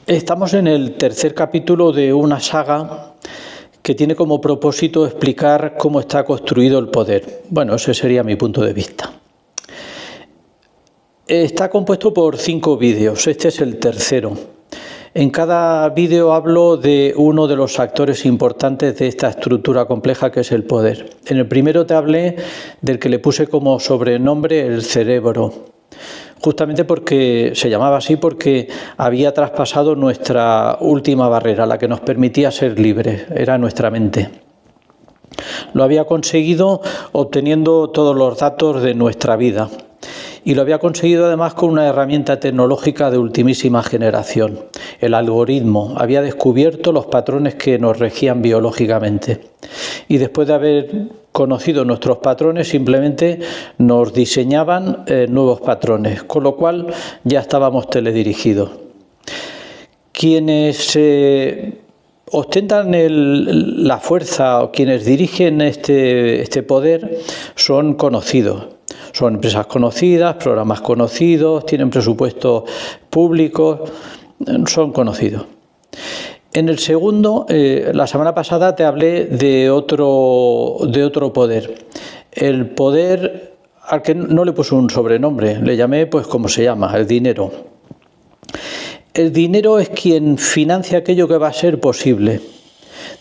Estamos en el tercer capítulo de una saga que tiene como propósito explicar cómo está construido el poder. Bueno, ese sería mi punto de vista. Está compuesto por 5 vídeos, este es el tercero. En cada vídeo hablo de uno de los actores importantes de esta estructura compleja que es el poder. En el primero te hablé del que le puse como sobrenombre el cerebro, justamente porque se llamaba así porque había traspasado nuestra última barrera, la que nos permitía ser libres, era nuestra mente. Lo había conseguido obteniendo todos los datos de nuestra vida. Y lo había conseguido además con una herramienta tecnológica de ultimísima generación, el algoritmo. Había descubierto los patrones que nos regían biológicamente. Y después de haber conocido nuestros patrones, simplemente nos diseñaban nuevos patrones, con lo cual ya estábamos teledirigidos. Quienes ostentan la fuerza o quienes dirigen este poder son conocidos. Son empresas conocidas, programas conocidos, tienen presupuestos públicos, son conocidos. En el segundo, la semana pasada te hablé de otro poder. El poder al que no le puse un sobrenombre, le llamé pues como se llama, el dinero. El dinero es quien financia aquello que va a ser posible.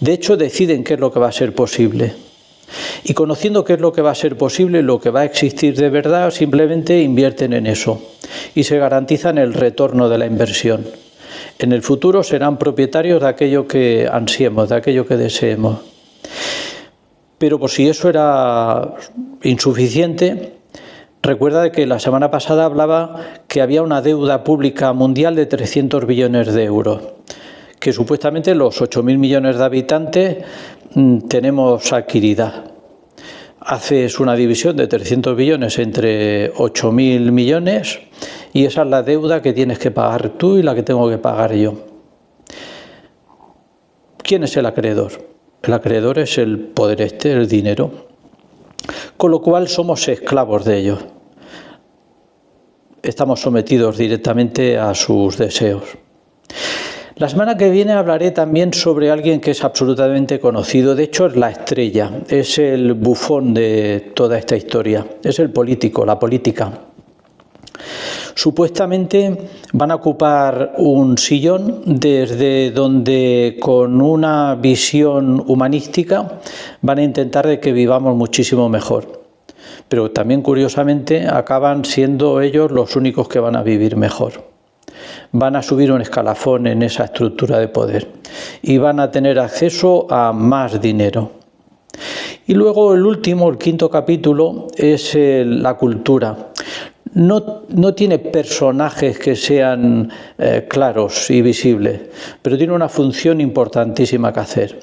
De hecho, deciden qué es lo que va a ser posible. Y conociendo qué es lo que va a ser posible, lo que va a existir de verdad, simplemente invierten en eso y se garantizan el retorno de la inversión. En el futuro serán propietarios de aquello que ansiemos, de aquello que deseemos. Pero por si eso era insuficiente, recuerda de que la semana pasada hablaba que había una deuda pública mundial de 300 billones de euros, que supuestamente los 8.000 millones de habitantes tenemos adquirida. Haces una división de 300 billones entre 8.000 millones y esa es la deuda que tienes que pagar tú y la que tengo que pagar yo. ¿Quién es el acreedor? El acreedor es el poder el dinero. Con lo cual somos esclavos de ellos. Estamos sometidos directamente a sus deseos. La semana que viene hablaré también sobre alguien que es absolutamente conocido, de hecho es la estrella, es el bufón de toda esta historia, es el político, la política. Supuestamente van a ocupar un sillón desde donde con una visión humanística van a intentar de que vivamos muchísimo mejor. Pero también curiosamente acaban siendo ellos los únicos que van a vivir mejor. Van a subir un escalafón en esa estructura de poder y van a tener acceso a más dinero. Y luego el último, el quinto capítulo, es la cultura. No tiene personajes que sean claros y visibles, pero tiene una función importantísima que hacer.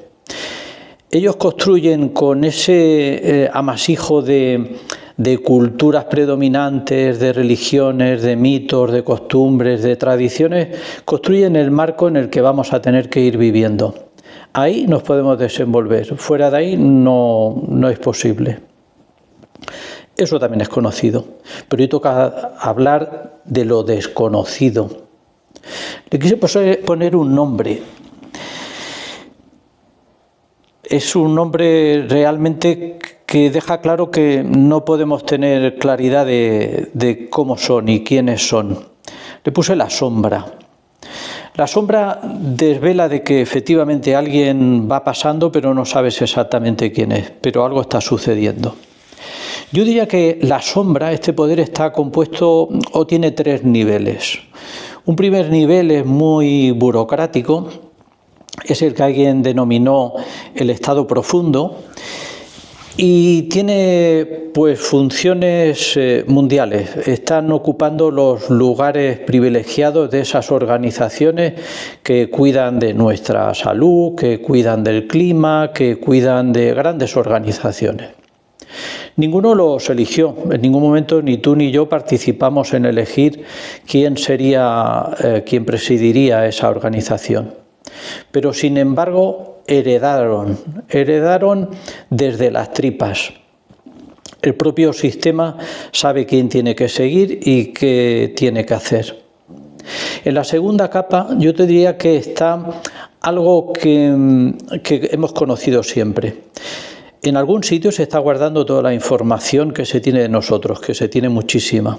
Ellos construyen con ese amasijo de culturas predominantes, de religiones, de mitos, de costumbres, de tradiciones, construyen el marco en el que vamos a tener que ir viviendo. Ahí nos podemos desenvolver, fuera de ahí no es posible. Eso también es conocido, pero hoy toca hablar de lo desconocido. Le quise poner un nombre. Es un nombre realmente que deja claro que no podemos tener claridad de cómo son y quiénes son. Le puse la sombra. La sombra desvela de que efectivamente alguien va pasando, pero no sabes exactamente quién es, pero algo está sucediendo. Yo diría que la sombra, este poder, está compuesto o tiene 3 niveles. Un primer nivel es muy burocrático, es el que alguien denominó el estado profundo y tiene pues funciones mundiales. Están ocupando los lugares privilegiados de esas organizaciones que cuidan de nuestra salud, que cuidan del clima, que cuidan de grandes organizaciones. Ninguno los eligió, en ningún momento ni tú ni yo participamos en elegir quién sería quien presidiría esa organización. Pero sin embargo heredaron desde las tripas. El propio sistema sabe quién tiene que seguir y qué tiene que hacer. En la segunda capa yo te diría que está algo que hemos conocido siempre. En algún sitio se está guardando toda la información que se tiene de nosotros, que se tiene muchísima.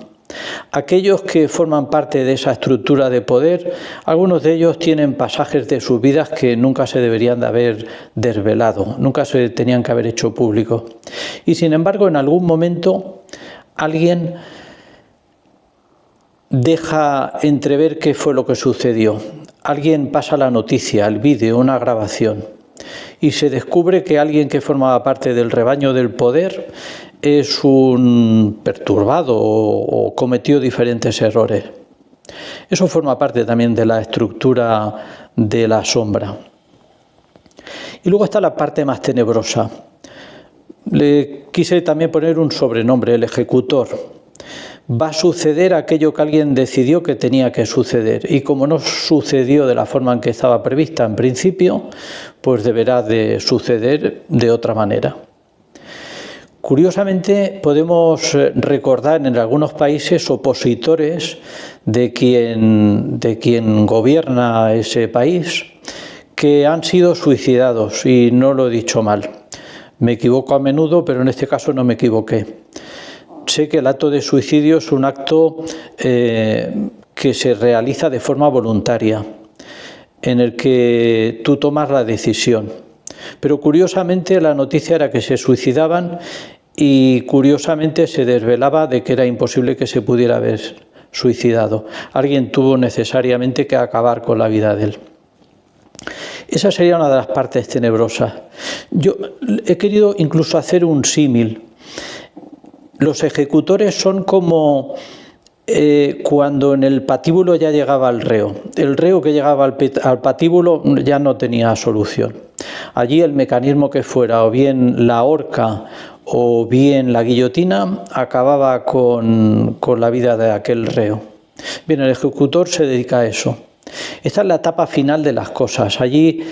Aquellos que forman parte de esa estructura de poder, algunos de ellos tienen pasajes de sus vidas que nunca se deberían de haber desvelado, nunca se tenían que haber hecho públicos. Y sin embargo, en algún momento alguien deja entrever qué fue lo que sucedió. Alguien pasa la noticia, el vídeo, una grabación, y se descubre que alguien que formaba parte del rebaño del poder es un perturbado o cometió diferentes errores. Eso forma parte también de la estructura de la sombra. Y luego está la parte más tenebrosa. Le quise también poner un sobrenombre, el ejecutor. Va a suceder aquello que alguien decidió que tenía que suceder, y como no sucedió de la forma en que estaba prevista en principio, pues deberá de suceder de otra manera. Curiosamente, podemos recordar en algunos países opositores de quien gobierna ese país que han sido suicidados, y no lo he dicho mal. Me equivoco a menudo, pero en este caso no me equivoqué. Sé que el acto de suicidio es un acto que se realiza de forma voluntaria, en el que tú tomas la decisión. Pero curiosamente la noticia era que se suicidaban y curiosamente se desvelaba de que era imposible que se pudiera haber suicidado. Alguien tuvo necesariamente que acabar con la vida de él. Esa sería una de las partes tenebrosas. Yo he querido incluso hacer un símil. Los ejecutores son como cuando en el patíbulo ya llegaba el reo. El reo que llegaba al patíbulo ya no tenía solución. Allí el mecanismo que fuera, o bien la horca o bien la guillotina, acababa con la vida de aquel reo. Bien, el ejecutor se dedica a eso. Esta es la etapa final de las cosas. Allí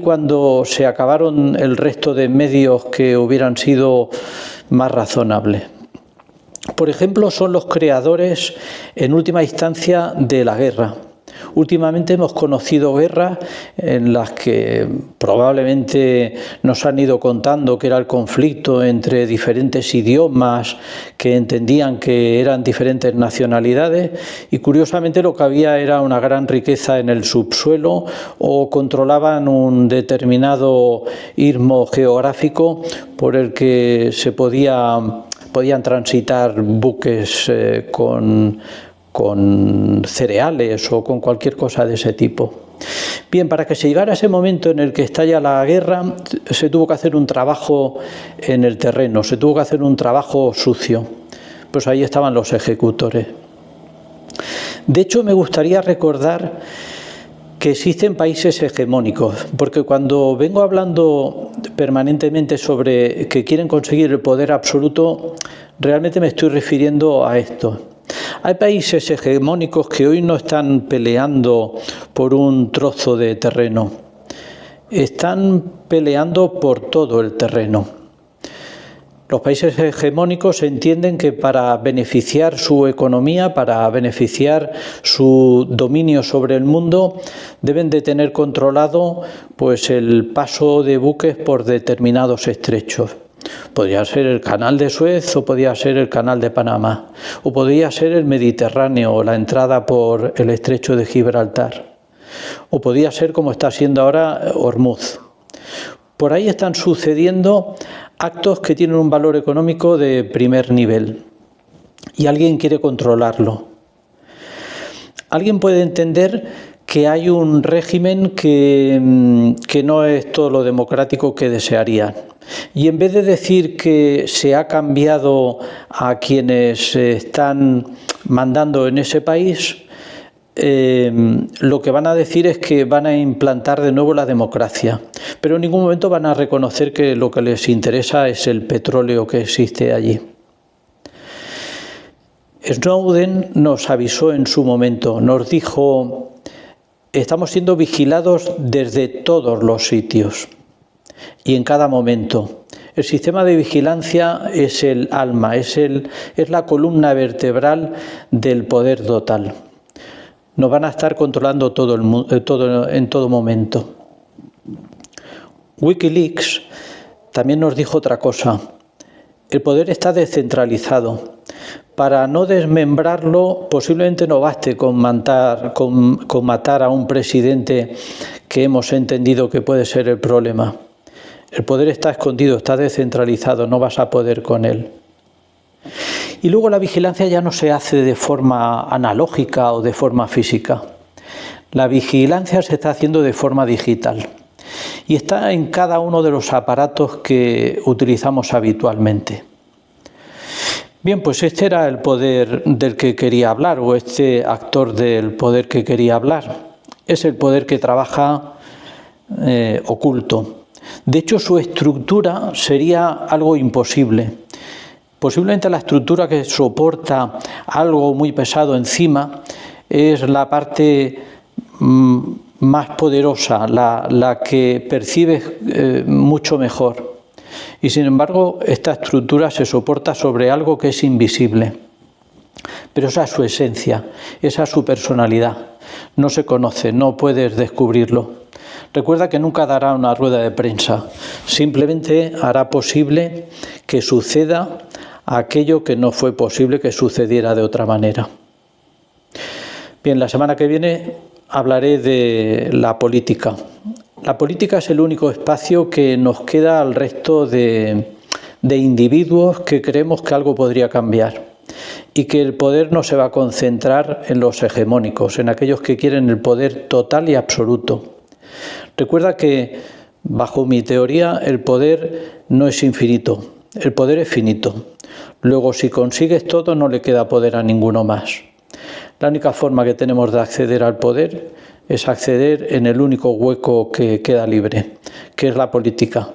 cuando se acabaron el resto de medios que hubieran sido más razonables. Por ejemplo, son los creadores, en última instancia, de la guerra. Últimamente hemos conocido guerras en las que probablemente nos han ido contando que era el conflicto entre diferentes idiomas que entendían que eran diferentes nacionalidades, y curiosamente lo que había era una gran riqueza en el subsuelo, o controlaban un determinado istmo geográfico por el que se podían transitar buques con cereales o con cualquier cosa de ese tipo. Bien, para que se llegara a ese momento en el que estalla la guerra, se tuvo que hacer un trabajo en el terreno, se tuvo que hacer un trabajo sucio. Pues ahí estaban los ejecutores. De hecho, me gustaría recordar que existen países hegemónicos, porque cuando vengo hablando permanentemente sobre que quieren conseguir el poder absoluto, realmente me estoy refiriendo a esto. Hay países hegemónicos que hoy no están peleando por un trozo de terreno, están peleando por todo el terreno. Los países hegemónicos entienden que para beneficiar su economía, para beneficiar su dominio sobre el mundo, deben de tener controlado pues el paso de buques por determinados estrechos. Podría ser el canal de Suez, o podría ser el canal de Panamá, o podría ser el Mediterráneo, o la entrada por el estrecho de Gibraltar, o podría ser, como está siendo ahora, Hormuz. Por ahí están sucediendo actos que tienen un valor económico de primer nivel, y alguien quiere controlarlo. Alguien puede entender que hay un régimen que no es todo lo democrático que desearían. Y en vez de decir que se ha cambiado a quienes están mandando en ese país, lo que van a decir es que van a implantar de nuevo la democracia. Pero en ningún momento van a reconocer que lo que les interesa es el petróleo que existe allí. Snowden nos avisó en su momento, nos dijo: estamos siendo vigilados desde todos los sitios y en cada momento. El sistema de vigilancia es el alma, es la columna vertebral del poder total. nos van a estar controlando en todo momento. Wikileaks también nos dijo otra cosa. El poder está descentralizado. Para no desmembrarlo, posiblemente no baste con matar a un presidente que hemos entendido que puede ser el problema. El poder está escondido, está descentralizado, no vas a poder con él. Y luego la vigilancia ya no se hace de forma analógica o de forma física. La vigilancia se está haciendo de forma digital y está en cada uno de los aparatos que utilizamos habitualmente. Bien, pues este era el poder del que quería hablar, o este actor del poder que quería hablar. Es el poder que trabaja oculto. De hecho, su estructura sería algo imposible. Posiblemente la estructura que soporta algo muy pesado encima es la parte más poderosa, la que percibe mucho mejor. Y sin embargo, esta estructura se soporta sobre algo que es invisible. Pero esa es su esencia, esa es su personalidad. No se conoce, no puedes descubrirlo. Recuerda que nunca dará una rueda de prensa, simplemente hará posible que suceda aquello que no fue posible que sucediera de otra manera. Bien, la semana que viene hablaré de la política. La política es el único espacio que nos queda al resto de individuos que creemos que algo podría cambiar y que el poder no se va a concentrar en los hegemónicos, en aquellos que quieren el poder total y absoluto. Recuerda que, bajo mi teoría, el poder no es infinito, el poder es finito. Luego, si consigues todo, no le queda poder a ninguno más. La única forma que tenemos de acceder al poder es acceder en el único hueco que queda libre, que es la política.